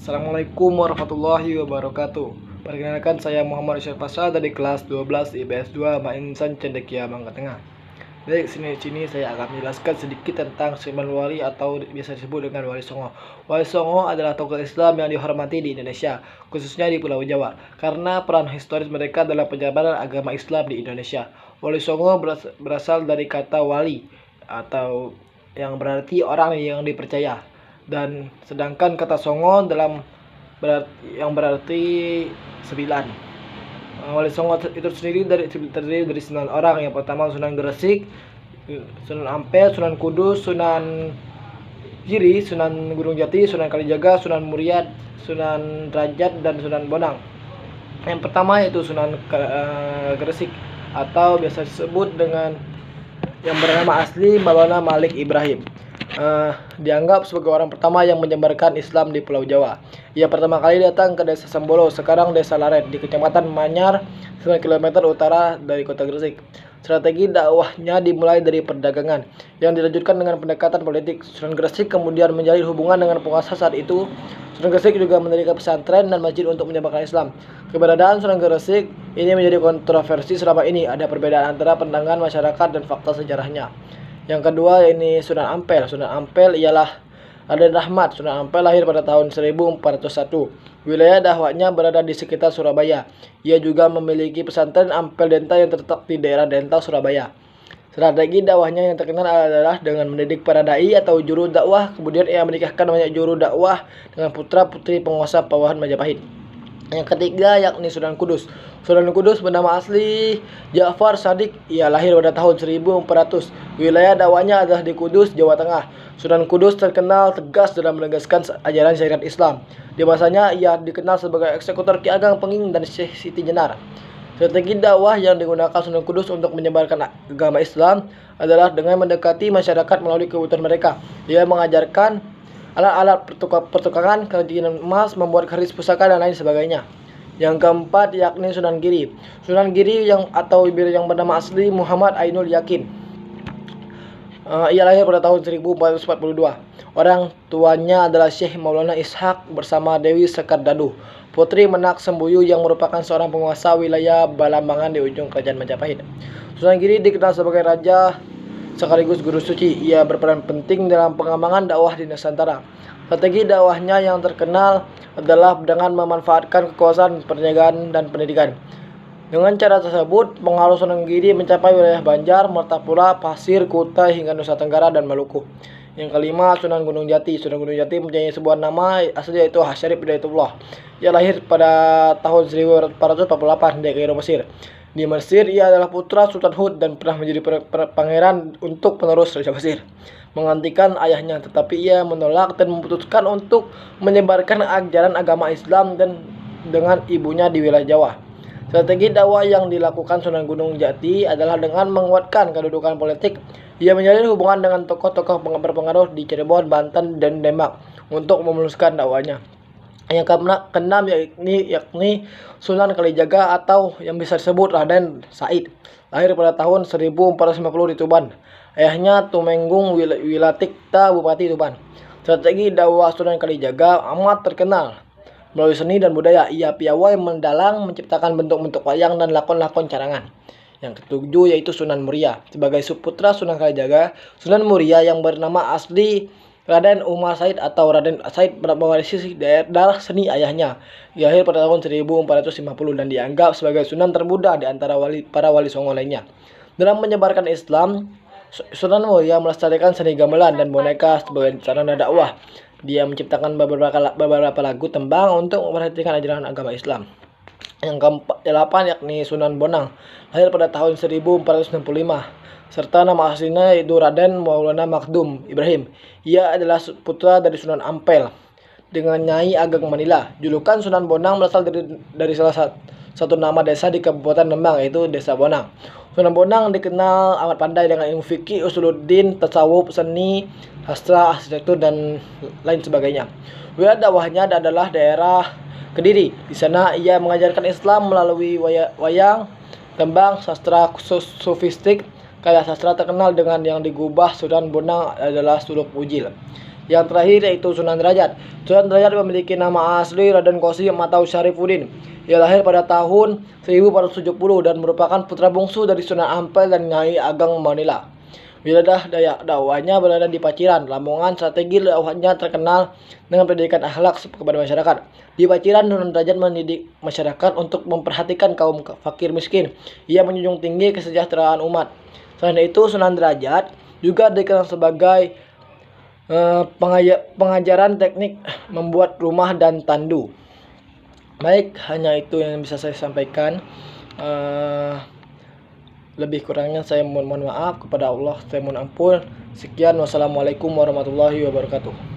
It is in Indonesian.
Assalamualaikum warahmatullahi wabarakatuh. Perkenalkan, saya Muhammad Syarif Pasha dari kelas 12 IPS 2 Mainsan Cendekia Bangka Tengah. Dari sini saya akan menjelaskan sedikit tentang Sulaiman Wali atau biasa disebut dengan Wali Songo. Wali Songo adalah tokoh Islam yang dihormati di Indonesia, khususnya di Pulau Jawa, karena peran historis mereka dalam penyebaran agama Islam di Indonesia. Wali Songo berasal dari kata wali atau yang berarti orang yang dipercaya, dan sedangkan kata Songo yang berarti 9. Wali Songo itu sendiri terdiri dari 9 orang. Yang pertama Sunan Gresik, Sunan Ampel, Sunan Kudus, Sunan Giri, Sunan Gunung Jati, Sunan Kalijaga, Sunan Muria, Sunan Derajat, dan Sunan Bonang. Yang pertama yaitu Sunan Gresik atau biasa disebut dengan yang bernama asli Maulana Malik Ibrahim. Dianggap sebagai orang pertama yang menyebarkan Islam di Pulau Jawa. Ia pertama kali datang ke desa Sembolo, sekarang desa Laret, di kecamatan Manyar, 9 km utara dari kota Gresik. Strategi dakwahnya dimulai dari perdagangan, yang dilanjutkan dengan pendekatan politik. Sunan Gresik kemudian menjalin hubungan dengan penguasa saat itu. Sunan Gresik juga mendirikan pesantren dan masjid untuk menyebarkan Islam. Keberadaan Sunan Gresik ini menjadi kontroversi selama ini. Ada perbedaan antara pandangan masyarakat dan fakta sejarahnya. Yang kedua ini Sunan Ampel. Sunan Ampel ialah Raden Rahmat. Sunan Ampel lahir pada tahun 1401. Wilayah dakwahnya berada di sekitar Surabaya. Ia juga memiliki pesantren Ampel Denta yang terletak di daerah Denta, Surabaya. Strategi dakwahnya yang terkenal adalah dengan mendidik para dai atau juru dakwah. Kemudian ia menikahkan banyak juru dakwah dengan putra-putri penguasa bawahan Majapahit. Yang ketiga yakni Sunan Kudus. Sunan Kudus bernama asli Ja'far Shadiq. Ia lahir pada tahun 1400. Wilayah dakwahnya adalah di Kudus, Jawa Tengah. Sunan Kudus terkenal tegas dalam menegaskan ajaran syariat Islam. Di masanya ia dikenal sebagai eksekutor Ki Ageng Penging dan Syekh Siti Jenar. Strategi dakwah yang digunakan Sunan Kudus untuk menyebarkan agama Islam adalah dengan mendekati masyarakat melalui kebutuhan mereka. Ia mengajarkan alat-alat pertukangan, kerajinan emas, membuat keris pusaka, dan lain sebagainya. Yang keempat yakni Sunan Giri. Sunan Giri yang bernama asli Muhammad Ainul Yakin. Ia lahir pada tahun 1442. Orang tuanya adalah Syekh Maulana Ishak bersama Dewi Sekar Daduh, putri Menak Sembuyu yang merupakan seorang penguasa wilayah Balambangan di ujung kerajaan Majapahit. Sunan Giri dikenal sebagai raja sekaligus guru suci. Ia berperan penting dalam pengembangan dakwah di Nusantara. Strategi dakwahnya yang terkenal adalah dengan memanfaatkan kekuasaan perniagaan dan pendidikan. Dengan cara tersebut, pengaruh Sunan Giri mencapai wilayah Banjar, Martapura, Pasir, Kutai, hingga Nusa Tenggara dan Maluku. Yang kelima, Sunan Gunung Jati. Sunan Gunung Jati mempunyai sebuah nama asli yaitu Hasyarif Hidayatullah. Ia lahir pada tahun 1448 di Kairo, Mesir. Di Mesir, ia adalah putra Sultan Hud dan pernah menjadi pangeran untuk penerus Raja Mesir, menggantikan ayahnya. Tetapi ia menolak dan memutuskan untuk menyebarkan ajaran agama Islam dan dengan ibunya di wilayah Jawa. Strategi dakwah yang dilakukan Sunan Gunung Jati adalah dengan menguatkan kedudukan politik. Ia menjalin hubungan dengan tokoh-tokoh berpengaruh di Cirebon, Banten, dan Demak untuk memuluskan dakwahnya. Yang keenam yakni Sunan Kalijaga atau yang bisa disebut Raden Said. Lahir pada tahun 1450 di Tuban. Ayahnya Tumenggung Wilatikta, Bupati Tuban. Strategi dakwah Sunan Kalijaga amat terkenal melalui seni dan budaya. Ia piawai mendalang menciptakan bentuk-bentuk wayang dan lakon-lakon carangan. Yang ketujuh yaitu Sunan Muria. Sebagai suputra Sunan Kalijaga, Sunan Muria yang bernama asli Raden Umar Said atau Raden Said mewarisi darah seni ayahnya. Ia lahir pada tahun 1450 dan dianggap sebagai sunan termuda di antara para wali Songo lainnya. Dalam menyebarkan Islam, Sunan Muria melestarikan seni gamelan dan boneka sebagai sarana dakwah. Dia menciptakan beberapa lagu tembang untuk memperhatikan ajaran agama Islam. Yang ke-8 yakni Sunan Bonang. Lahir pada tahun 1465. Serta nama aslinya yaitu Raden Maulana Makdum Ibrahim. Ia adalah putra dari Sunan Ampel dengan Nyai Ageng Manila. Julukan Sunan Bonang berasal dari salah satu nama desa di Kabupaten Rembang, yaitu Desa Bonang. Sunan Bonang dikenal amat pandai dengan ilmu fikih, usuluddin, tasawuf, seni, sastra, arsitektur, dan lain sebagainya. Wilayah dakwahnya adalah daerah Kediri. Di sana ia mengajarkan Islam melalui wayang, tembang, sastra sofistik. Karya sastra terkenal dengan yang digubah Sunan Bonang adalah Suluk Ujil. Yang terakhir yaitu Sunan Derajat. Sunan Derajat memiliki nama asli Raden Qasim atau Syarifuddin. Ia lahir pada tahun 1470 dan merupakan putra bungsu dari Sunan Ampel dan Nyai Ageng Manila. Wilayah dakwahnya berada di Paciran, Lamongan. Strategi dakwahnya terkenal dengan pendidikan akhlak kepada masyarakat. Di Paciran, Sunan Derajat mendidik masyarakat untuk memperhatikan kaum fakir miskin. Ia menjunjung tinggi kesejahteraan umat. Selain itu, Sunan Derajat juga dikenal sebagai pengajaran teknik membuat rumah dan tandu. Baik, hanya itu yang bisa saya sampaikan. Lebih kurangnya saya mohon maaf kepada Allah, saya mohon ampun. Sekian, wassalamualaikum warahmatullahi wabarakatuh.